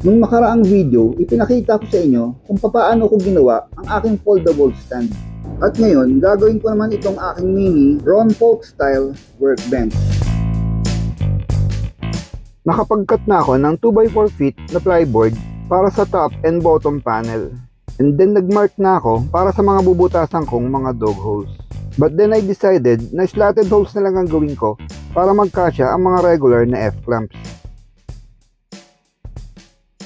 Nung nakaraang video, ipinakita ko sa inyo kung paano ko ginawa ang aking foldable stand. At ngayon, gagawin ko naman itong aking mini Ron Folk style workbench. Nakapag-cut na ako ng 2x4 feet na plyboard para sa top and bottom panel. And then nag-mark na ako para sa mga bubutasan kong mga dog holes. But then I decided na slatted holes na lang ang gawin ko para magkasya ang mga regular na F-clamps.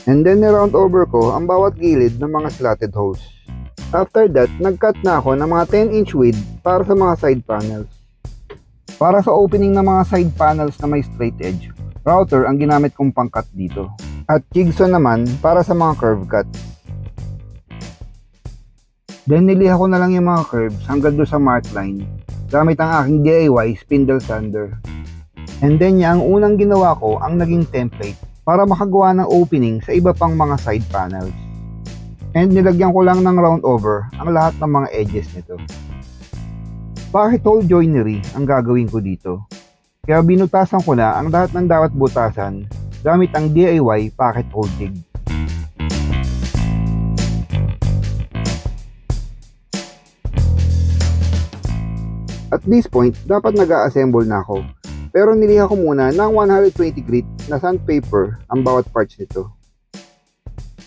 And then ni-round over ko ang bawat gilid ng mga slatted holes. After that, nag-cut na ako ng mga 10-inch width para sa mga side panels. Para sa opening ng mga side panels na may straight edge, router ang ginamit kong pang-cut dito. At jigsaw naman para sa mga curve cuts. Then niliha ko na lang yung mga curves hanggang doon sa mark line gamit ang aking DIY spindle sander. And then ang unang ginawa ko ang naging template para makagawa ng opening sa iba pang mga side panels. And nilagyan ko lang ng round over ang lahat ng mga edges nito. Pocket hole joinery ang gagawin ko dito. Kaya binutasan ko na ang lahat ng dapat butasan gamit ang DIY pocket hole jig. At this point, dapat nag-a-assemble na ako. Pero niliha ko muna ng 120 grit na sandpaper ang bawat parts nito.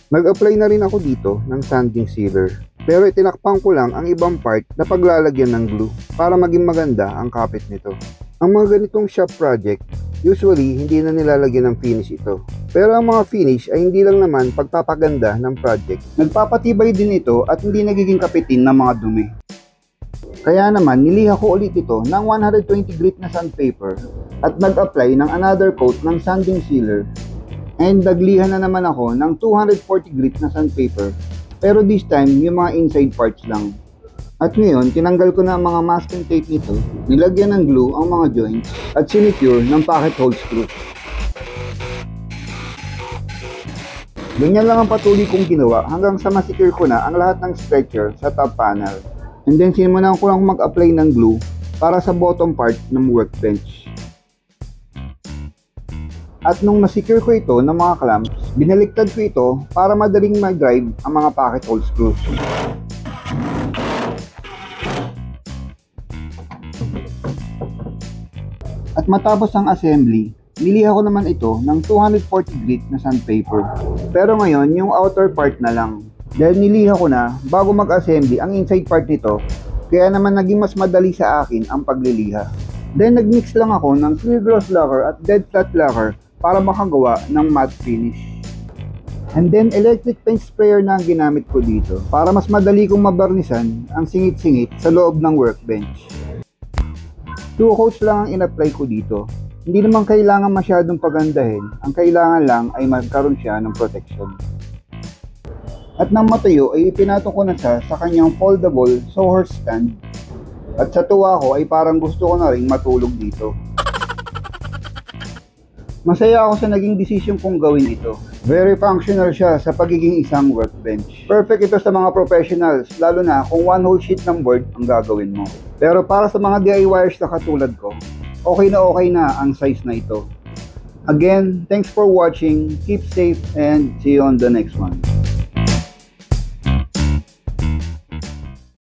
Nag-apply na rin ako dito ng sanding sealer. Pero itinakpan ko lang ang ibang part na paglalagyan ng glue para maging maganda ang kapit nito. Ang mga ganitong shop project, usually hindi na nilalagyan ng finish ito. Pero ang mga finish ay hindi lang naman pagpapaganda ng project. Nagpapatibay din ito at hindi nagiging kapitin ng mga dumi. Kaya naman niliha ko ulit ito ng 120 grit na sandpaper at nag-apply ng another coat ng sanding sealer. And nagliha na naman ako ng 240 grit na sandpaper, pero this time yung mga inside parts lang. At ngayon tinanggal ko na ang mga masking tape nito, nilagyan ng glue ang mga joints at sinecure ng pocket hole screw. Ganyan lang ang patuloy kong ginawa hanggang sa masecure ko na ang lahat ng stretcher sa top panel. And then sinimulan ko lang mag-apply ng glue para sa bottom part ng workbench. At nung na-secure ko ito ng mga clamps, binaliktad ko ito para madaling mag-drive ang mga pocket hole screws. At matapos ang assembly, niliha ko naman ito ng 240 grit na sandpaper. Pero ngayon, yung outer part na lang. Dahil niliha ko na bago mag-assembly ang inside part nito, kaya naman naging mas madali sa akin ang pagliliha. Then nagmix lang ako ng clear gloss lacquer at dead flat lacquer para makagawa ng matte finish. And then electric paint sprayer na ang ginamit ko dito para mas madali kong mabarnisan ang singit-singit sa loob ng workbench. 2 coats lang ang in-apply ko dito. Hindi naman kailangan masyadong pagandahin, ang kailangan lang ay magkaroon siya ng protection. At nang matuyo ay ipinato ko na siya sa kanyang foldable sawhorse stand. At sa tuwa ko ay parang gusto ko na rin matulog dito. Masaya ako sa naging desisyon kong gawin ito. Very functional siya sa pagiging isang workbench. Perfect ito sa mga professionals, lalo na kung one whole sheet ng board ang gagawin mo. Pero para sa mga DIYers na katulad ko, okay na ang size na ito. Again, thanks for watching, keep safe, and see you on the next one.